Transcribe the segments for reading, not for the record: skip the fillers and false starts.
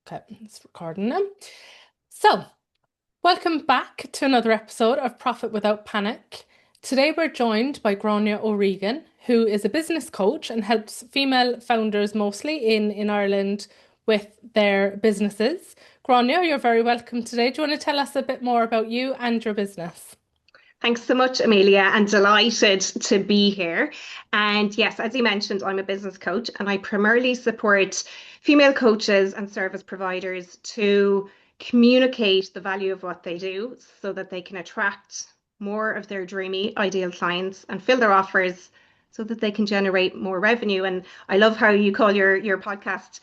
Okay, it's recording now. So, welcome back to another episode of Profit Without Panic. Today we're joined by Gráinne O'Regan, who is a business coach and helps female founders mostly in Ireland with their businesses. Gráinne, you're very welcome today. Do you want to tell us a bit more about you and your business? Thanks so much, Amelia, and delighted to be here. And yes, as you mentioned, I'm a business coach and I primarily support female coaches and service providers to communicate the value of what they do so that they can attract more of their dreamy, ideal clients and fill their offers so that they can generate more revenue. And I love how you call your podcast,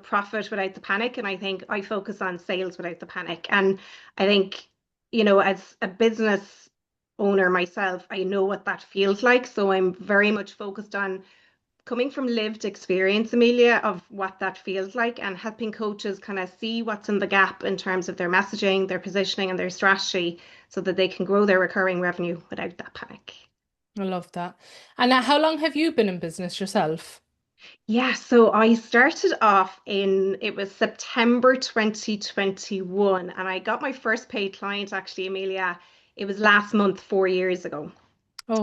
profit without the panic. And I think I focus on sales without the panic. And I think, as a business owner myself, I know what that feels like. So I'm very much focused on coming from lived experience, Amelia, of what that feels like and helping coaches kind of see what's in the gap in terms of their messaging, their positioning, and their strategy so that they can grow their recurring revenue without that panic. I love that. And how long have you been in business yourself? Yeah, so I started off it was September 2021, and I got my first paid client actually, Amelia. It was last month, 4 years ago. Oh, So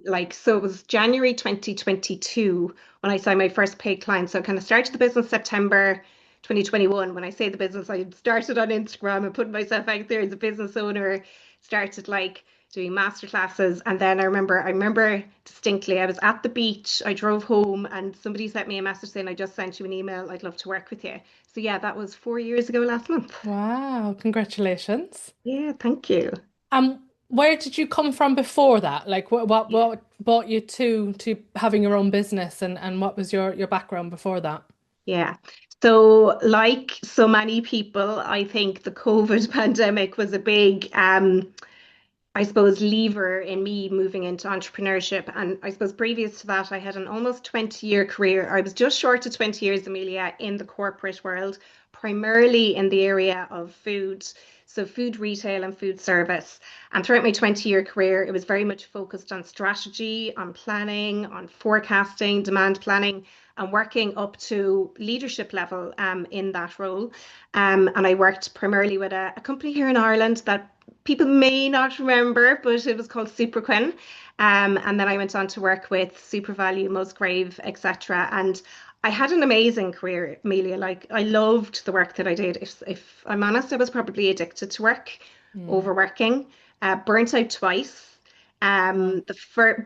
wow. so it was January 2022 when I signed my first paid client. So I kind of started the business September 2021. When I say the business, I started on Instagram and put myself out there as a business owner, started like doing master classes. And then I remember distinctly, I was at the beach, I drove home and somebody sent me a message saying, I just sent you an email, I'd love to work with you. So yeah, that was 4 years ago last month. Wow, congratulations. Yeah, thank you. Where did you come from before that? Like Yeah. what brought you to having your own business and what was your background before that? Yeah. So, like so many people, I think the COVID pandemic was a big, I suppose, lever in me moving into entrepreneurship. And I suppose previous to that, I had an almost 20-year career. I was just short of 20 years, Amelia, in the corporate world, primarily in the area of food. So, food retail and food service. And throughout my 20-year career, it was very much focused on strategy, on planning, on forecasting, demand planning, and working up to leadership level in that role. And I worked primarily with a company here in Ireland that people may not remember, but it was called Superquin. And then I went on to work with SuperValue, Musgrave, etc. And I had an amazing career, Amelia. Like I loved the work that I did. If I'm honest, I was probably addicted to work, Hmm. overworking, burnt out twice. Wow.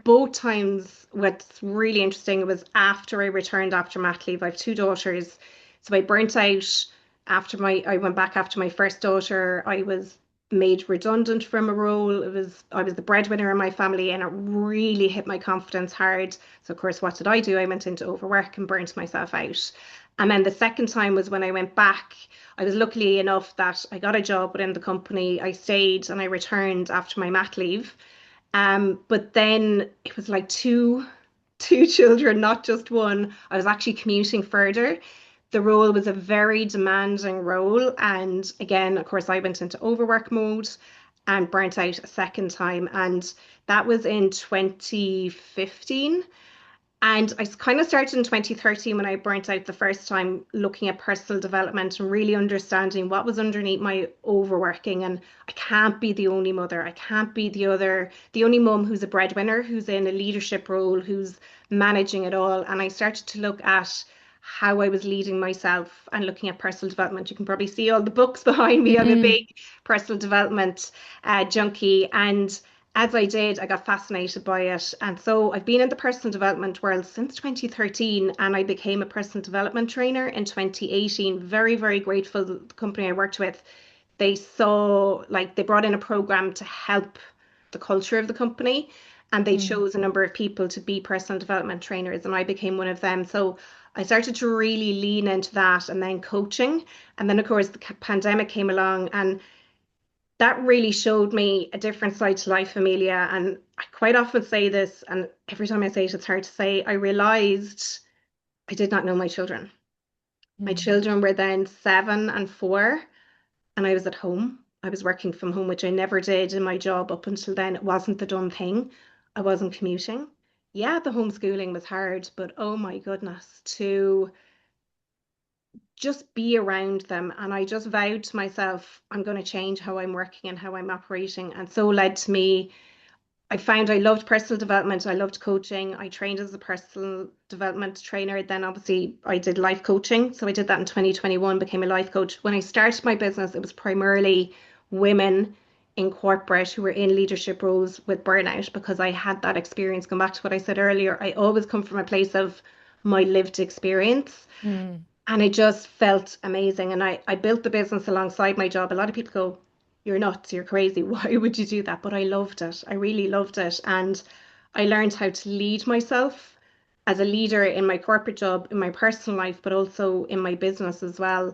Both times, what's really interesting was after I returned after mat leave. I have two daughters, so I burnt out I went back after my first daughter. I was made redundant from a role. I was the breadwinner in my family and it really hit my confidence hard. So of course, what did I do? I went into overwork and burnt myself out. And then the second time was when I went back. I was lucky enough that I got a job within the company. I stayed and I returned after my mat leave. But then it was like two children, not just one. I was actually commuting further. The role was a very demanding role. And again, of course, I went into overwork mode and burnt out a second time. And that was in 2015. And I kind of started in 2013 when I burnt out the first time, looking at personal development and really understanding what was underneath my overworking. And I can't be the only mother. I can't be the only mum who's a breadwinner, who's in a leadership role, who's managing it all. And I started to look at how I was leading myself and looking at personal development. You can probably see all the books behind me. I'm a Mm. big personal development junkie. And as I did, I got fascinated by it. And so I've been in the personal development world since 2013, and I became a personal development trainer in 2018. Very, very grateful. The company I worked with, they brought in a program to help the culture of the company, and they Mm. chose a number of people to be personal development trainers, and I became one of them. So I started to really lean into that and then coaching. And then, of course, the pandemic came along, and that really showed me a different side to life, Amelia. And I quite often say this, and every time I say it, it's hard to say. I realized I did not know my children. My Mm. children were then 7 and 4, and I was at home. I was working from home, which I never did in my job up until then. It wasn't the done thing. I wasn't commuting. Yeah, the homeschooling was hard, but oh my goodness, to just be around them. And I just vowed to myself, I'm going to change how I'm working and how I'm operating. And so led to me. I found I loved personal development. I loved coaching. I trained as a personal development trainer. Then obviously I did life coaching. So I did that in 2021, became a life coach. When I started my business, it was primarily women in corporate who were in leadership roles with burnout because I had that experience. Going back to what I said earlier, I always come from a place of my lived experience. Mm, And it just felt amazing. And I built the business alongside my job. A lot of people go, you're nuts, you're crazy. Why would you do that? But I loved it. I really loved it. And I learned how to lead myself as a leader in my corporate job, in my personal life, but also in my business as well.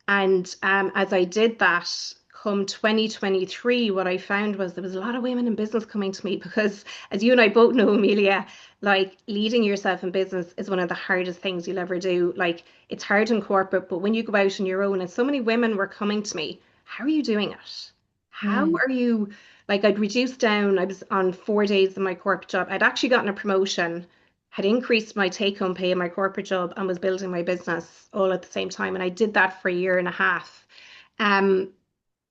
And as I did that, come 2023, what I found was there was a lot of women in business coming to me because, as you and I both know, Amelia, like leading yourself in business is one of the hardest things you'll ever do. Like it's hard in corporate, but when you go out on your own, and so many women were coming to me, how are you doing it? How mm, are you? Like I'd reduced down, I was on 4 days in my corporate job. I'd actually gotten a promotion, had increased my take-home pay in my corporate job, and was building my business all at the same time. And I did that for a year and a half. Um,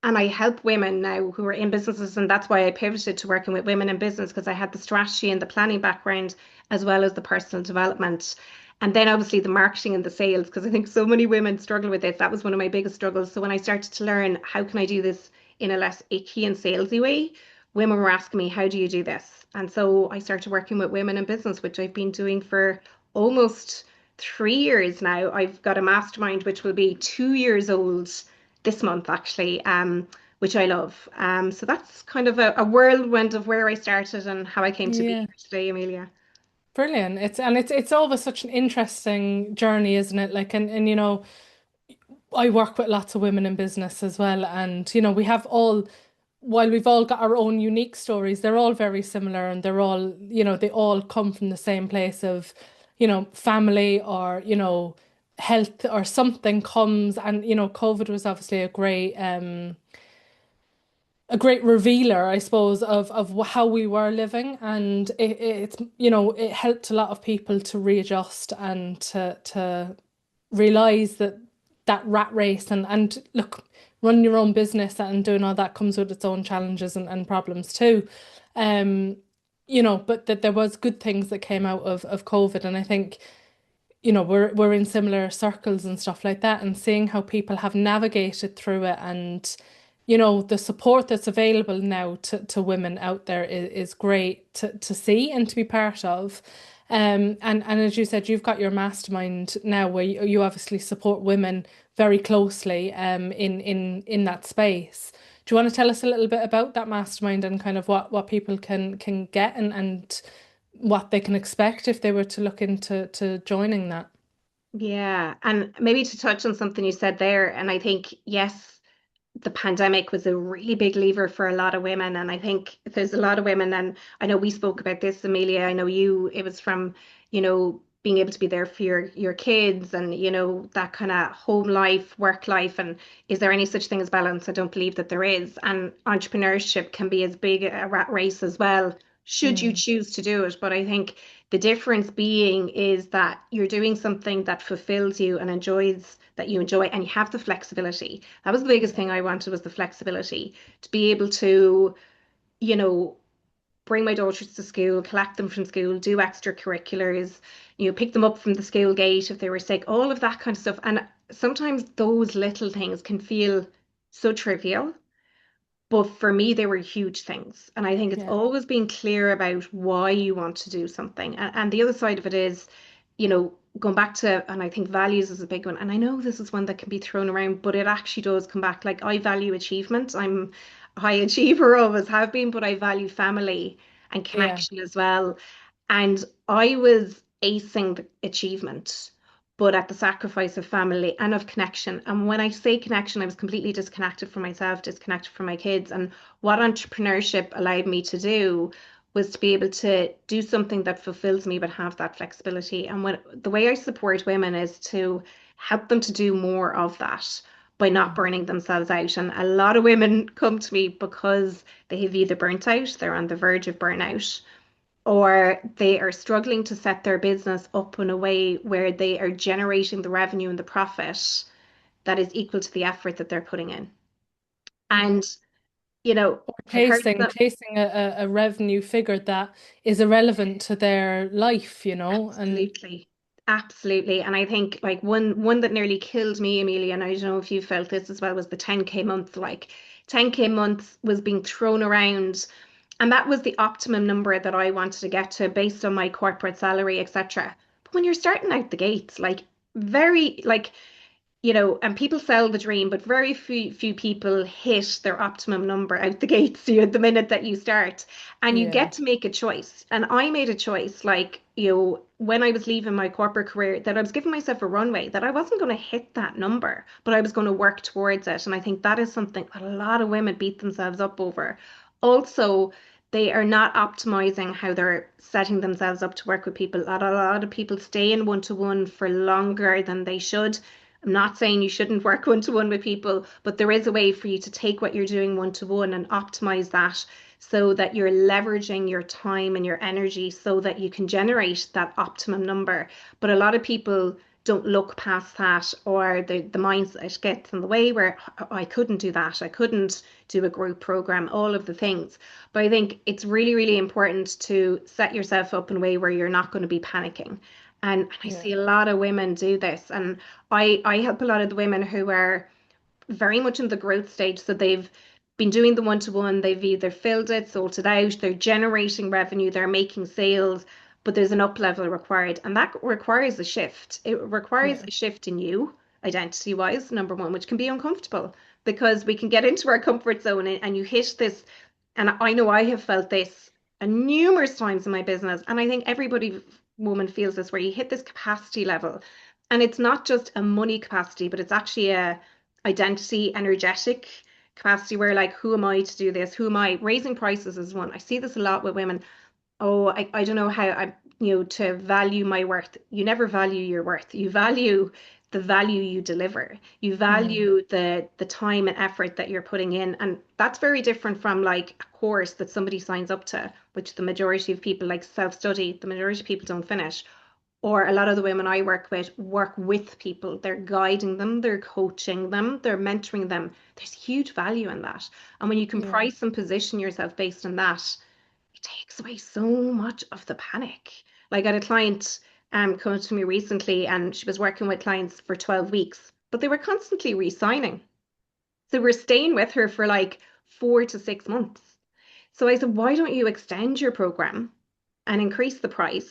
and I help women now who are in businesses, and that's why I pivoted to working with women in business because I had the strategy and the planning background as well as the personal development. And then obviously the marketing and the sales, because I think so many women struggle with this. That was one of my biggest struggles. So when I started to learn how can I do this in a less icky and salesy way, women were asking me, how do you do this? And so I started working with women in business, which I've been doing for almost 3 years now. I've got a mastermind which will be 2 years old this month actually, which I love. So that's kind of a whirlwind of where I started and how I came to be yeah. here today, Amelia. Brilliant. It's always such an interesting journey, isn't it? Like and I work with lots of women in business as well, and we have all while we've all got our own unique stories, they're all very similar and they're all, they all come from the same place of, family or, health or something comes and, COVID was obviously a great revealer, I suppose, of how we were living, and it helped a lot of people to readjust and to realize that that rat race and look, running your own business and doing all that comes with its own challenges and problems too. Um, but that there was good things that came out of COVID, and I think we're in similar circles and stuff like that, and seeing how people have navigated through it, and the support that's available now to women out there is great to see and to be part of. And as you said, you've got your mastermind now where you obviously support women very closely in that space. Do you want to tell us a little bit about that mastermind and kind of what people can get and what they can expect if they were to look into to joining that? Yeah, and maybe to touch on something you said there, and I think, yes, the pandemic was a really big lever for a lot of women. And I think there's a lot of women, and I know we spoke about this, Amelia. I know you, it was from, being able to be there for your kids and, that kind of home life, work life. And is there any such thing as balance? I don't believe that there is. And entrepreneurship can be as big a rat race as well, should you Mm, choose to do it. But I think the difference being is that you're doing something that fulfills you and enjoys that you enjoy, and you have the flexibility. That was the biggest yeah, thing I wanted, was the flexibility to be able to, you know, bring my daughters to school, collect them from school, do extracurriculars, pick them up from the school gate if they were sick, all of that kind of stuff. And sometimes those little things can feel so trivial, but for me, they were huge things. And I think it's yeah, always being clear about why you want to do something. And the other side of it is, going back to, and I think values is a big one. And I know this is one that can be thrown around, but it actually does come back. Like I value achievement. I'm a high achiever, always have been, but I value family and yeah, connection as well. And I was acing the achievement, but at the sacrifice of family and of connection. And when I say connection, I was completely disconnected from myself, disconnected from my kids. And what entrepreneurship allowed me to do was to be able to do something that fulfills me, but have that flexibility. And when the way I support women is to help them to do more of that by not mm, burning themselves out. And a lot of women come to me because they have either burnt out, they're on the verge of burnout, or they are struggling to set their business up in a way where they are generating the revenue and the profit, that is equal to the effort that they're putting in. Yeah. And, you know, Or I've heard that. chasing a revenue figure that is irrelevant to their life, and Absolutely. Absolutely. And I think like one that nearly killed me, Amelia, and I don't know if you felt this as well, was the 10K month. Like 10K month was being thrown around, and that was the optimum number that I wanted to get to based on my corporate salary, etc. But when you're starting out the gates, like very like and people sell the dream, but very few people hit their optimum number out the gates, the minute that you start. And you yeah, get to make a choice. And I made a choice, like, when I was leaving my corporate career, that I was giving myself a runway, that I wasn't going to hit that number, but I was going to work towards it. And I think that is something that a lot of women beat themselves up over. Also, they are not optimizing how they're setting themselves up to work with people. A lot of people stay in one-to-one for longer than they should. I'm not saying you shouldn't work one to one with people, but there is a way for you to take what you're doing one to one and optimize that so that you're leveraging your time and your energy so that you can generate that optimum number. But a lot of people don't look past that, or the mindset gets in the way where, "Oh, I couldn't do that. I couldn't do a group program, all of the things." But I think it's really, really important to set yourself up in a way where you're not going to be panicking. And I yeah, see a lot of women do this. And I help a lot of the women who are very much in the growth stage. So they've been doing the one-to-one, they've either filled it, sold it out, they're generating revenue, they're making sales, but there's an up level required. And that requires a shift. It requires yeah, a shift in you, identity wise, number one, which can be uncomfortable because we can get into our comfort zone and you hit this. And I know I have felt this numerous times in my business. And I think everybody, woman, feels this, where you hit this capacity level. And it's not just a money capacity, but it's actually a identity, energetic capacity where, like, who am I to do this? Who am I? Raising prices is one. I see this a lot with women. Oh, I don't know how to value my worth. You never value your worth. You value the value you deliver. You mm, value the time and effort that you're putting in. And that's very different from like a course that somebody signs up to, which the majority of people, like self-study, the majority of people don't finish. Or a lot of the women I work with people. They're guiding them, they're coaching them, they're mentoring them. There's huge value in that. And when you can yeah, price and position yourself based on that, it takes away so much of the panic. Like, I had a client come to me recently, and she was working with clients for 12 weeks, but they were constantly re-signing. So we're staying with her for like 4 to 6 months. So I said, why don't you extend your program and increase the price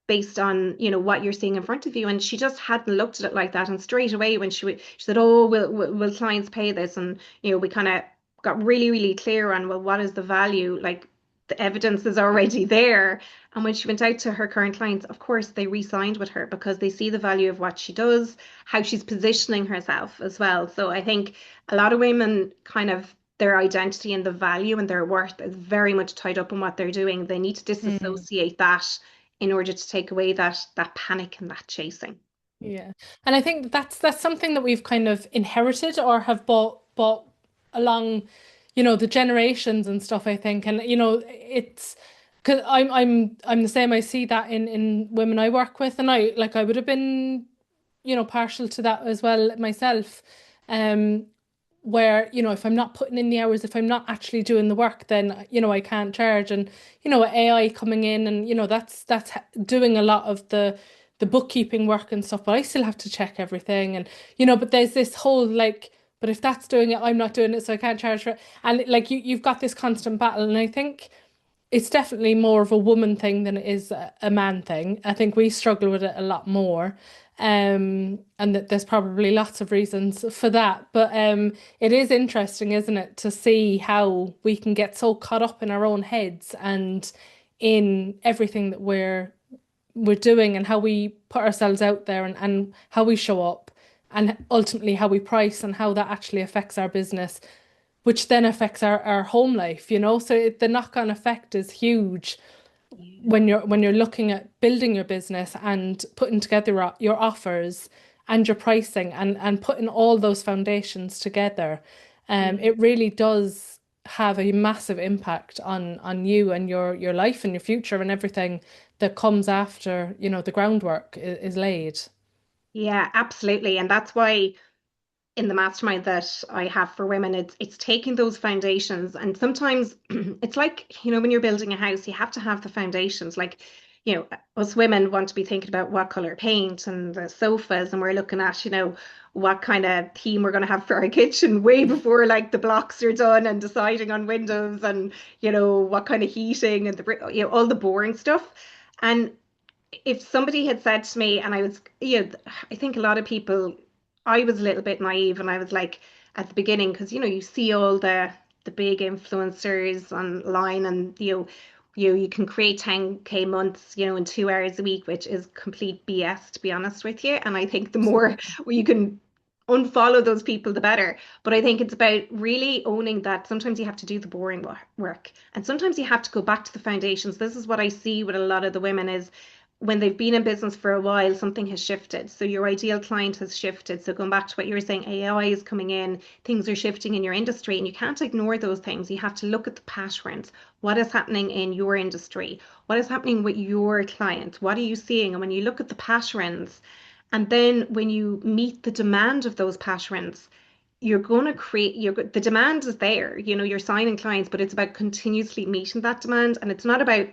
based on what you're seeing in front of you? And she just hadn't looked at it like that. And straight away, when she said, oh, will clients pay this? And we kind of got really, really clear on, well, what is the value? Like, the evidence is already there. And when she went out to her current clients, of course they re-signed with her because they see the value of what she does, how she's positioning herself as well. So I think a lot of women, kind of, their identity and the value and their worth is very much tied up in what they're doing. They need to mm, disassociate that in order to take away that panic and that chasing. yeah. And I think that's something that we've kind of inherited or have bought along, the generations and stuff, I think. And it's because I'm the same. I see that in women I work with, and I would have been, partial to that as well myself. Um, where, if I'm not putting in the hours, if I'm not actually doing the work, then, I can't charge. And, with AI coming in and, that's doing a lot of the bookkeeping work and stuff, but I still have to check everything. And, but there's this whole like, but if that's doing it, I'm not doing it, so I can't charge for it. And like you've got this constant battle. And I think it's definitely more of a woman thing than it is a man thing. I think we struggle with it a lot more. And that there's probably lots of reasons for that. But it is interesting, isn't it, to see how we can get so caught up in our own heads and in everything that we're doing and how we put ourselves out there and how we show up and ultimately how we price and how that actually affects our business, which then affects our home life, So the knock-on effect is huge Yeah. when you're looking at building your business and putting together your offers and your pricing and putting all those foundations together. Yeah. It really does have a massive impact on you and your life and your future and everything that comes after, the groundwork is laid. Yeah, absolutely. And that's why in the mastermind that I have for women, it's taking those foundations. And sometimes it's like, when you're building a house, you have to have the foundations. Like, us women want to be thinking about what color paint and the sofas, and we're looking at, what kind of theme we're going to have for our kitchen way before like the blocks are done, and deciding on windows and, what kind of heating and all the boring stuff. And if somebody had said to me, and I think a lot of people, I was a little bit naive, and I was like, at the beginning, because you see all the big influencers online, and you can create 10K months, in 2 hours a week, which is complete BS, to be honest with you. And I think the more you can unfollow those people, the better. But I think it's about really owning that sometimes you have to do the boring work, and sometimes you have to go back to the foundations. This is what I see with a lot of the women is when they've been in business for a while, something has shifted. So your ideal client has shifted. So going back to what you were saying, AI is coming in, things are shifting in your industry, and you can't ignore those things. You have to look at the patterns. What is happening in your industry? What is happening with your clients? What are you seeing? And when you look at the patterns, and then when you meet the demand of those patterns, you're going to create the demand is there. You're signing clients, but it's about continuously meeting that demand. And it's not about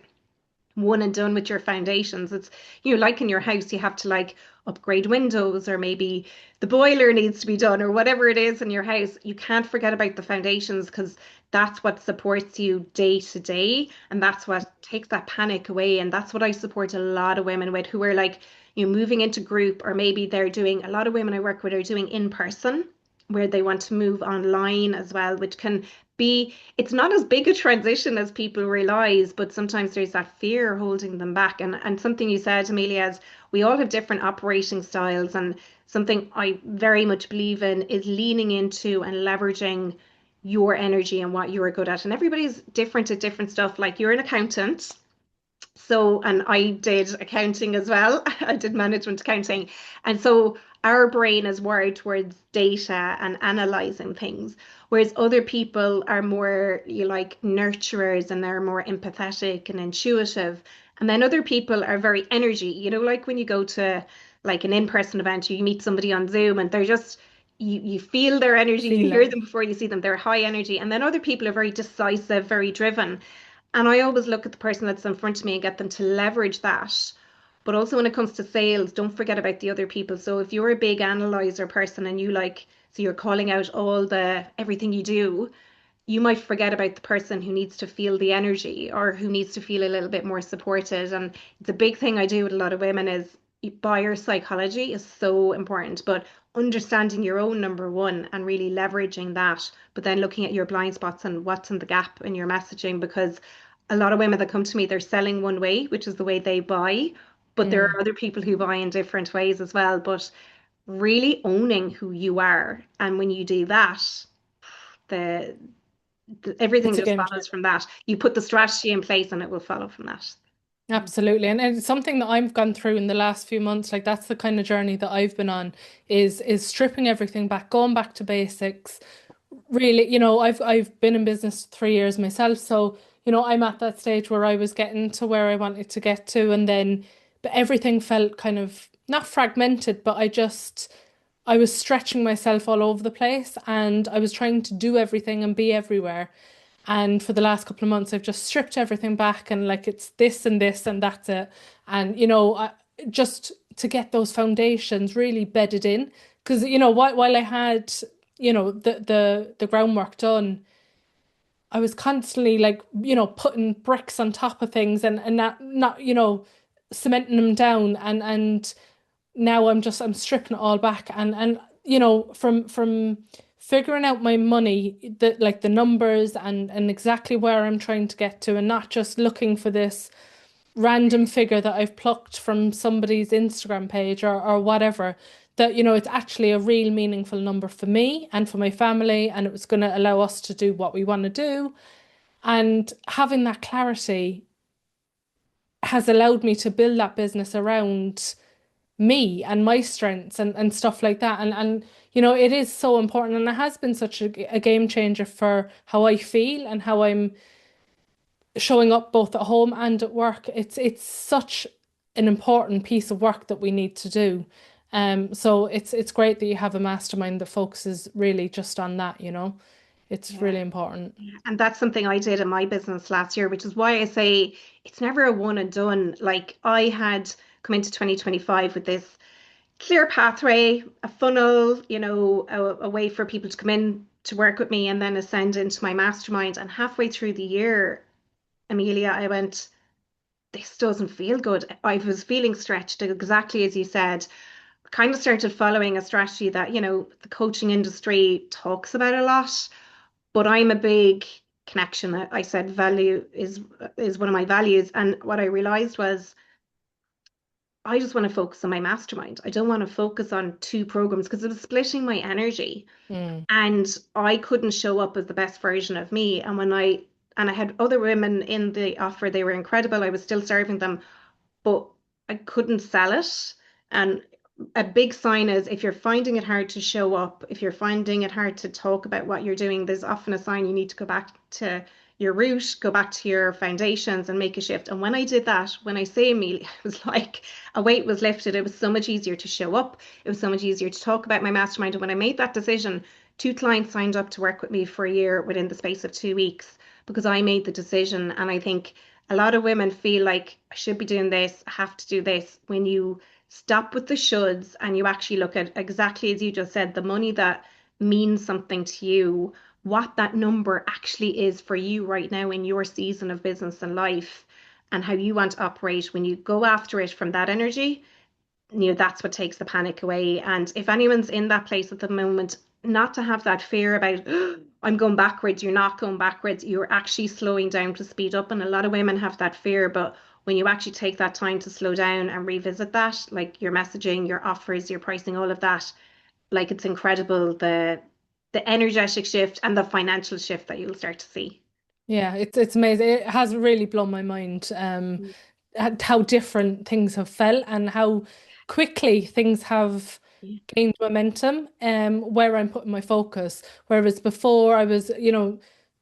one and done with your foundations. It's, like in your house, you have to like upgrade windows, or maybe the boiler needs to be done, or whatever it is in your house. You can't forget about the foundations, because that's what supports you day to day. And that's what takes that panic away. And that's what I support a lot of women with, who are like, moving into group, or maybe they're doing, a lot of women I work with are doing in person, where they want to move online as well, which can it's not as big a transition as people realize, but sometimes there's that fear holding them back. And something you said, Amelia, is we all have different operating styles, and something I very much believe in is leaning into and leveraging your energy and what you're good at. And everybody's different at different stuff. Like, you're an accountant, so, and I did accounting as well. I did management accounting. And so our brain is wired towards data and analyzing things, whereas other people are more, you like, nurturers, and they're more empathetic and intuitive. And then other people are very energy, like when you go to like an in-person event, you meet somebody on Zoom, and they're just, you feel their energy, you Feel hear it. them before you see them, they're high energy. And then other people are very decisive, very driven. And I always look at the person that's in front of me and get them to leverage that. But also when it comes to sales, don't forget about the other people. So if you're a big analyzer person, and so you're calling out all the everything you do, you might forget about the person who needs to feel the energy, or who needs to feel a little bit more supported. And the big thing I do with a lot of women is buyer psychology is so important, but understanding your own number one, and really leveraging that, but then looking at your blind spots and what's in the gap in your messaging. Because a lot of women that come to me, they're selling one way, which is the way they buy, but there are Mm. other people who buy in different ways as well. But really owning who you are, and when you do that, the everything It's a just game follows changer. from that. You put the strategy in place, and it will follow from that. Absolutely. And it's something that I've gone through in the last few months. Like, that's the kind of journey that I've been on, is stripping everything back, going back to basics. Really, I've been in business 3 years myself. So, I'm at that stage where I was getting to where I wanted to get to, and then but everything felt kind of not fragmented, but I was stretching myself all over the place, and I was trying to do everything and be everywhere. And for the last couple of months, I've just stripped everything back, and like, it's this and that's it. And just to get those foundations really bedded in, because while I had the groundwork done, I was constantly like putting bricks on top of things, and not cementing them down, and now I'm stripping it all back, and from figuring out my money, the numbers, and exactly where I'm trying to get to, and not just looking for this random figure that I've plucked from somebody's Instagram page, or whatever, that it's actually a real meaningful number for me and for my family, and it was going to allow us to do what we want to do. And having that clarity has allowed me to build that business around me and my strengths, and stuff like that. And it is so important, and it has been such a game changer for how I feel and how I'm showing up both at home and at work. It's such an important piece of work that we need to do. So it's great that you have a mastermind that focuses really just on that, you know. It's Yeah. really important. Yeah. And that's something I did in my business last year, which is why I say it's never a one and done. Like I had come into 2025 with this clear pathway, a funnel, a way for people to come in to work with me and then ascend into my mastermind. And halfway through the year, Amelia, I went, this doesn't feel good. I was feeling stretched, exactly as you said. Kind of started following a strategy that, the coaching industry talks about a lot, but I'm a big connection. I said value is one of my values. And what I realized was I just want to focus on my mastermind. I don't want to focus on two programs because it was splitting my energy Mm, and I couldn't show up as the best version of me. And I had other women in the offer, they were incredible. I was still serving them, but I couldn't sell it. And a big sign is if you're finding it hard to show up, if you're finding it hard to talk about what you're doing, there's often a sign you need to go back to your root, go back to your foundations and make a shift. And when I did that, when I say Amelia, it was like a weight was lifted. It was so much easier to show up. It was so much easier to talk about my mastermind. And when I made that decision, two clients signed up to work with me for a year within the space of 2 weeks because I made the decision. And I think a lot of women feel like I should be doing this, I have to do this. When you stop with the shoulds and you actually look at exactly as you just said, the money that means something to you, what that number actually is for you right now in your season of business and life, and how you want to operate when you go after it from that energy, that's what takes the panic away. And if anyone's in that place at the moment, not to have that fear about, "Oh, I'm going backwards," you're not going backwards. You're actually slowing down to speed up. And a lot of women have that fear. But when you actually take that time to slow down and revisit that, like your messaging, your offers, your pricing, all of that, like it's incredible the energetic shift and the financial shift that you'll start to see. yeah, it's amazing. It has really blown my mind, at how different things have felt and how quickly things have Yeah. gained momentum, where I'm putting my focus. Whereas before I was,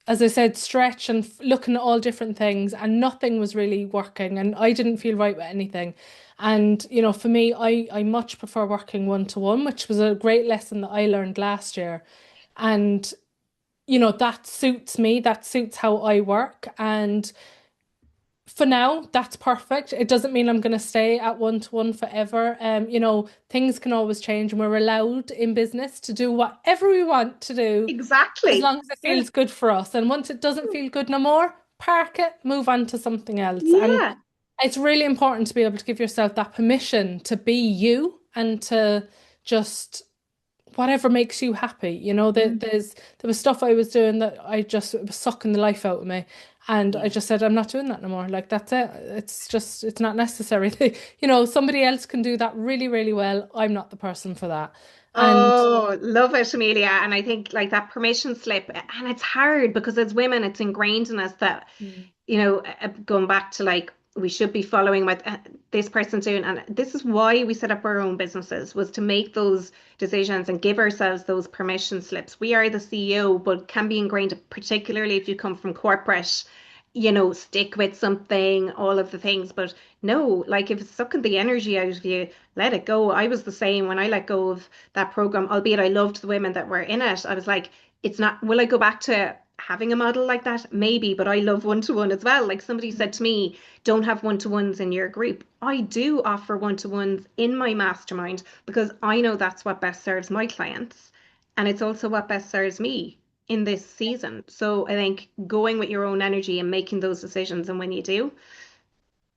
as I said, stretch and looking at all different things and nothing was really working and I didn't feel right with anything. And, for me, I much prefer working one to one, which was a great lesson that I learned last year. And, that suits me, that suits how I work. And for now, that's perfect. It doesn't mean I'm going to stay at one to one forever. Things can always change, and we're allowed in business to do whatever we want to do as Exactly. long as it Yeah. feels good for us. And once it doesn't feel good no more, park it, move on to something else. And Yeah. it's really important to be able to give yourself that permission to be you and to just whatever makes you happy. There was stuff I was doing that it was sucking the life out of me. And I Yeah. just said, I'm not doing that no more. Like that's it. It's not necessary. Somebody else can do that really, really well. I'm not the person for that. And Oh, love it, Amelia. And I think like that permission slip, and it's hard because as women, it's ingrained in us that, mm, going back to like, we should be following what this person's doing. And this is why we set up our own businesses, was to make those decisions and give ourselves those permission slips. We are the CEO, but can be ingrained, particularly if you come from corporate, stick with something, all of the things. But no, like if it's sucking the energy out of you, let it go. I was the same when I let go of that program, albeit I loved the women that were in it. I was like, it's not, will I go back to having a model like that? Maybe, but I love one to one as well. Like somebody said to me, don't have one to ones in your group. I do offer one to ones in my mastermind because I know that's what best serves my clients. And it's also what best serves me in this season. So I think going with your own energy and making those decisions, and when you do,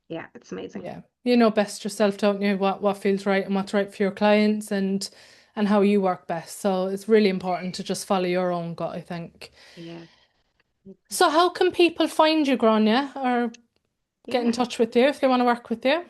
yeah, it's amazing. yeah, you know best yourself, don't you? What feels right and what's right for your clients and how you work best. So it's really important to just follow your own gut, I think. Yeah. So how can people find you, Grania, or get in Yeah. touch with you if they want to work with you?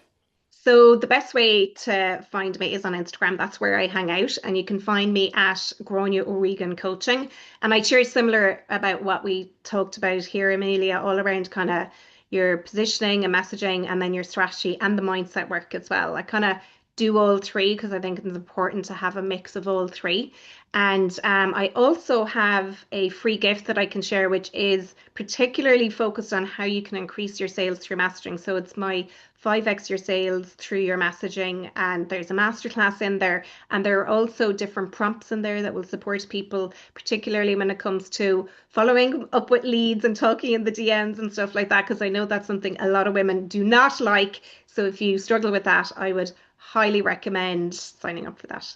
So the best way to find me is on Instagram. That's where I hang out, and you can find me at Gráinne O'Regan Coaching. And I share similar about what we talked about here, Amelia, all around kind of your positioning and messaging, and then your strategy and the mindset work as well. I kind of do all three because I think it's important to have a mix of all three. And I also have a free gift that I can share, which is particularly focused on how you can increase your sales through messaging. So it's my 5x your sales through your messaging, and there's a masterclass in there, and there are also different prompts in there that will support people, particularly when it comes to following up with leads and talking in the DMs and stuff like that, because I know that's something a lot of women do not like. So if you struggle with that, I would highly recommend signing up for that.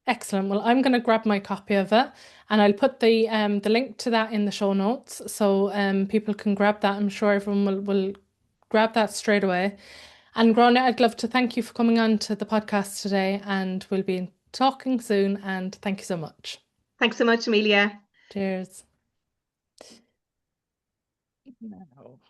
Excellent. Well, I'm going to grab my copy of it and I'll put the link to that in the show notes so people can grab that. I'm sure everyone will grab that straight away. And Gráinne, I'd love to thank you for coming on to the podcast today, and we'll be talking soon, and thank you so much. Thanks so much, Amelia. Cheers. No.